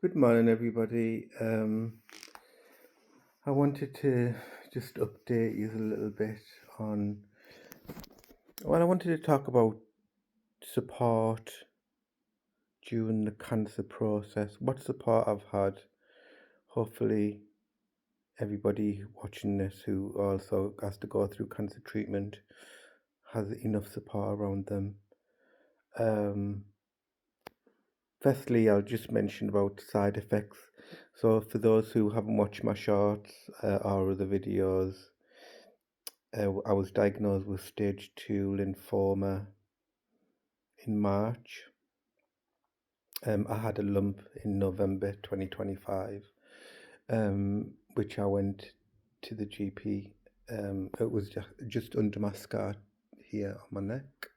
Good morning, everybody. I wanted to just update you a little bit on. Well, I wanted to talk about support during the cancer process. What support I've had. Hopefully, everybody watching this who also has to go through cancer treatment has enough support around them. Um, Firstly, I'll just mention about side effects. So, for those who haven't watched my shorts or other videos, I was diagnosed with stage 2 lymphoma in March. I had a lump in November 2025, which I went to the GP. It was just under my scar here on my neck.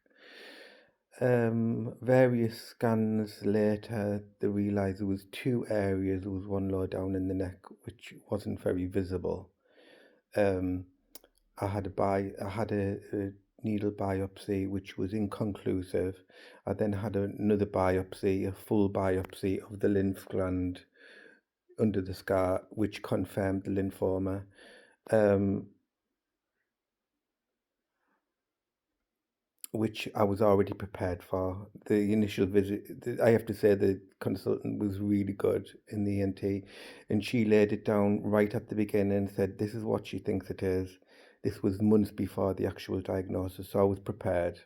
Various scans later, they realised there was two areas. There was one low down in the neck, which wasn't very visible. Um, I had a needle biopsy which was inconclusive. I then had another biopsy, a full biopsy of the lymph gland under the scar, which confirmed the lymphoma. Um, which I was already prepared for. The initial visit, I have to say, the consultant was really good in the ENT, and she laid it down right at the beginning and said, "This is what she thinks it is." This was months before the actual diagnosis, so I was prepared.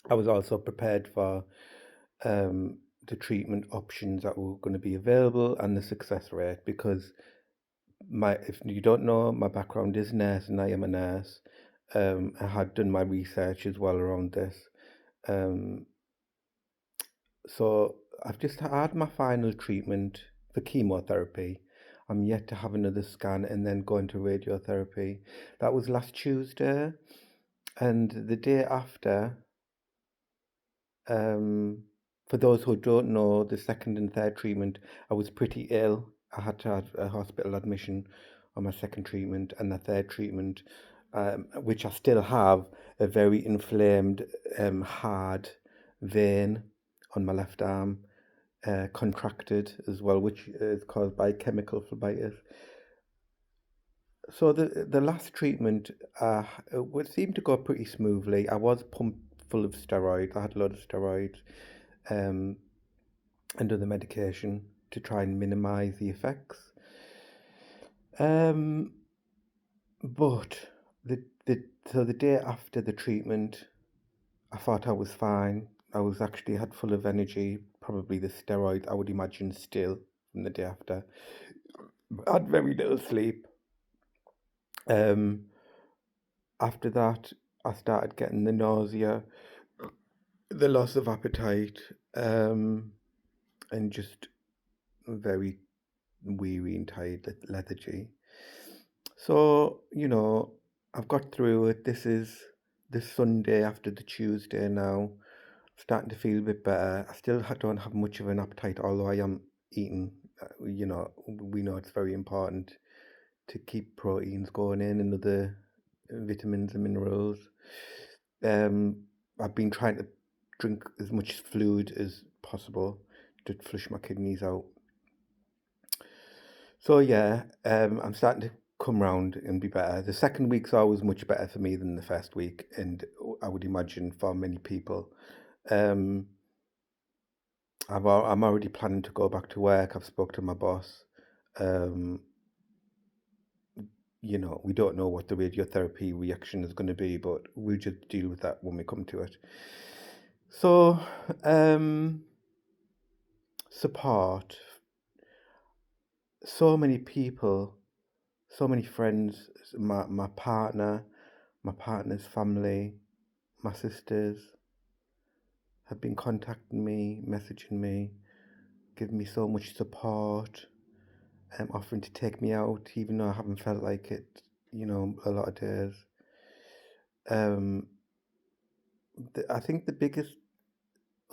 I was also prepared for the treatment options that were going to be available and the success rate because if you don't know, my background is nurse and I am a nurse. I had done my research as well around this. Um, so I've just had my final treatment for chemotherapy. I'm yet to have another scan and then go into radiotherapy. That was last Tuesday, and the day after, for those who don't know, the second and third treatment, I was pretty ill. I had to have a hospital admission on my second treatment, and the third treatment, which I still have, a very inflamed, hard vein on my left arm, contracted as well, which is caused by chemical phlebitis. So the last treatment it would seem to go pretty smoothly. I was pumped full of steroids. I had a lot of steroids um, and other medication to try and minimize the effects. Um, but the day after the treatment, I thought I was fine. I was actually had full of energy, probably the steroid, I would imagine, still from the day after. I had very little sleep. Um, After that, I started getting the nausea, the loss of appetite, and just very weary and tired, lethargy. So, I've got through it. This is the Sunday after the Tuesday now. Starting to feel a bit better. I still don't have much of an appetite, although I am eating. We know it's very important to keep proteins going in and other vitamins and minerals. I've been trying to drink as much fluid as possible to flush my kidneys out. So yeah, I'm starting to come round and be better. The second week's always much better for me than the first week, and I would imagine for many people. Um, I'm already planning to go back to work. I've spoke to my boss. Um, we don't know what the radiotherapy reaction is going to be, but we'll just deal with that when we come to it. So, support. So many people, so many friends, my partner, my partner's family, my sisters have been contacting me, messaging me, giving me so much support, offering to take me out, even though I haven't felt like it, a lot of days. I think the biggest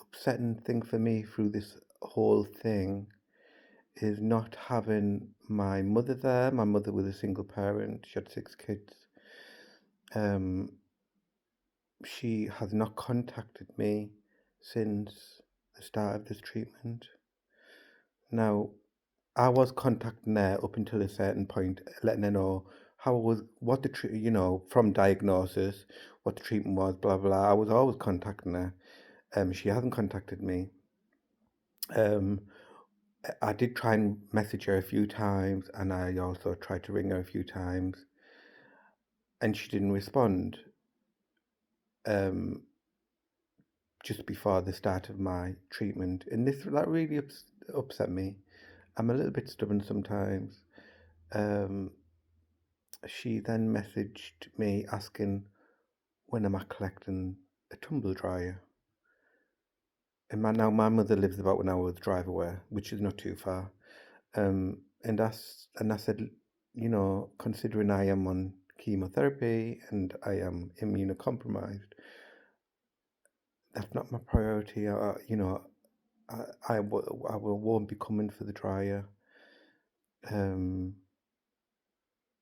upsetting thing for me through this whole thing is not having my mother there. My mother was a single parent, she had 6 kids. She has not contacted me since the start of this treatment. Now, I was contacting her up until a certain point, letting her know how it was, what the from diagnosis, what the treatment was, blah blah. I was always contacting her. She hasn't contacted me. Um, I did try and message her a few times, and I also tried to ring her a few times, and she didn't respond. Um, just before the start of my treatment, and that really upset me. I'm a little bit stubborn sometimes. Um, she then messaged me asking when am I collecting a tumble dryer. And now my mother lives about an hour's drive away, which is not too far. And I said, considering I am on chemotherapy and I am immunocompromised, that's not my priority. Won't be coming for the dryer. Um,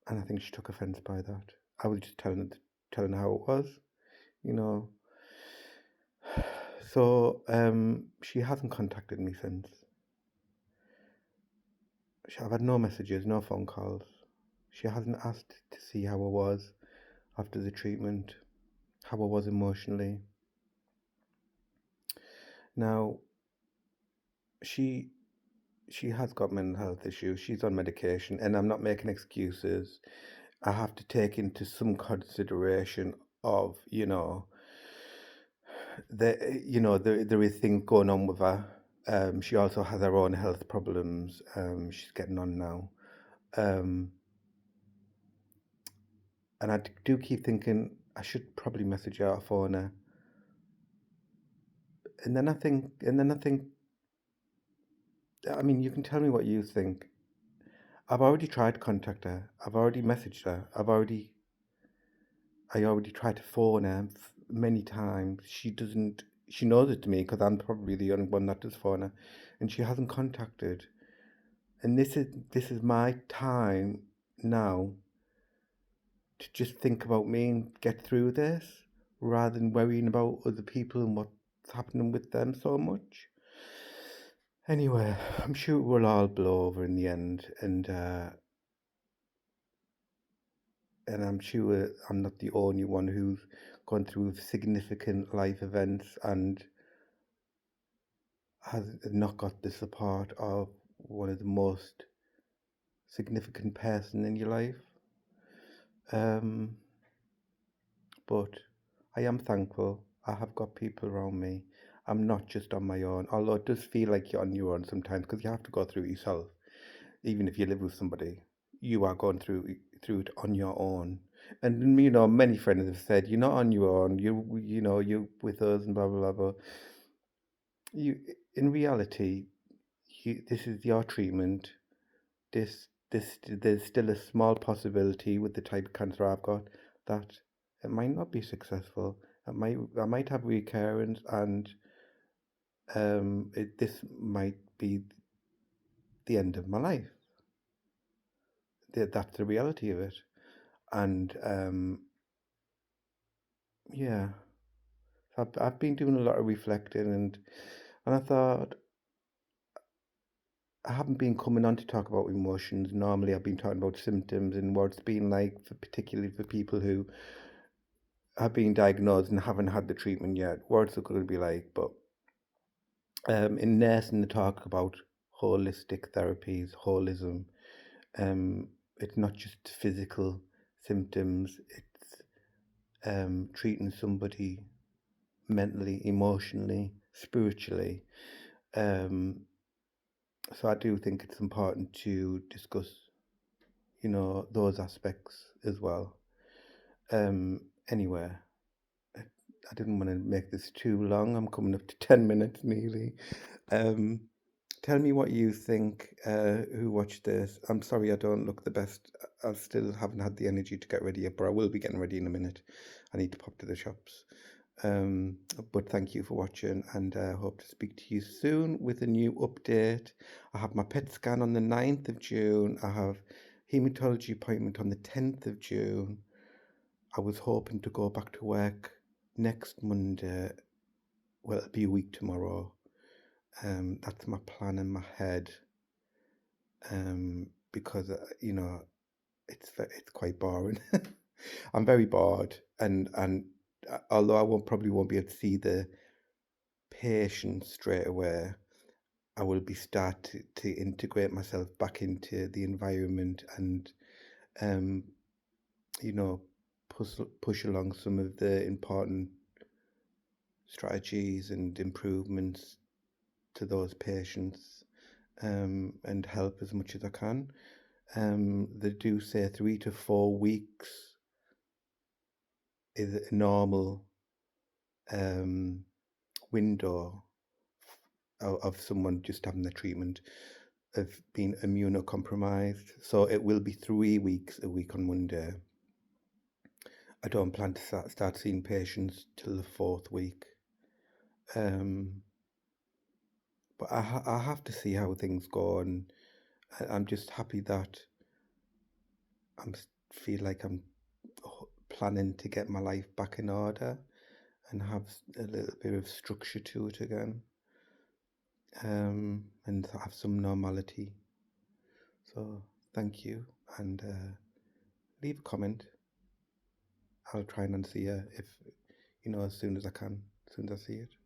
and I think she took offence by that. I was just telling her how it was, you know. So she hasn't contacted me since. I've had no messages, no phone calls. She hasn't asked to see how I was after the treatment, how I was emotionally. Now, she she has got mental health issues. She's on medication, and I'm not making excuses. I have to take into some consideration of, there is things going on with her. She also has her own health problems. She's getting on now. Um, and I do keep thinking I should probably message her or phone her. And then I think, I mean, you can tell me what you think. I've already tried to contact her. I've already messaged her. I already tried to phone her many times. She knows it's me because I'm probably the only one that does phone her, and she hasn't contacted. And this is my time now to just think about me and get through this rather than worrying about other people and what's happening with them so much. Anyway, I'm sure it will all blow over in the end, and I'm sure I'm not the only one who's gone through significant life events and has not got the support of one of the most significant person in your life. Um, but I am thankful. I have got people around me. I'm not just on my own, although it does feel like you're on your own sometimes because you have to go through it yourself. Even if you live with somebody, you are going through it on your own. And many friends have said you're not on your own. You with us and blah blah blah. Blah. You, in reality, this is your treatment. There's still a small possibility with the type of cancer I've got that it might not be successful. I might have recurrence, and this might be the end of my life. That's the reality of it. And yeah, I've been doing a lot of reflecting, and I thought I haven't been coming on to talk about emotions. Normally, I've been talking about symptoms and what it's been like, particularly for people who have been diagnosed and haven't had the treatment yet. What it's going to be like, but in nursing, they talk about holistic therapies, holism. Um, it's not just physical symptoms. It's treating somebody mentally, emotionally, spiritually. Um, so I do think it's important to discuss, those aspects as well. Anyway, I didn't want to make this too long. I'm coming up to 10 minutes nearly. Um, Tell me what you think, who watched this. I'm sorry I don't look the best. I still haven't had the energy to get ready yet, but I will be getting ready in a minute. I need to pop to the shops. But thank you for watching, and hope to speak to you soon with a new update. I have my PET scan on the 9th of June. I have hematology appointment on the 10th of June. I was hoping to go back to work next Monday. Well, it'll be a week tomorrow. That's my plan in my head. because it's quite boring. I'm very bored, and although I won't probably won't be able to see the patient straight away, I will be start to integrate myself back into the environment and um, you know push along some of the important strategies and improvements to those patients, and help as much as I can. They do say 3 to 4 weeks is a normal um, window of someone just having the treatment of being immunocompromised. So it will be 3 weeks a week on Monday. I don't plan to start seeing patients till the 4th week. But I have to see how things go, and I'm just happy that I'm feel like I'm planning to get my life back in order and have a little bit of structure to it again, and have some normality. So thank you, and leave a comment. I'll try and answer you if as soon as I can, as soon as I see it.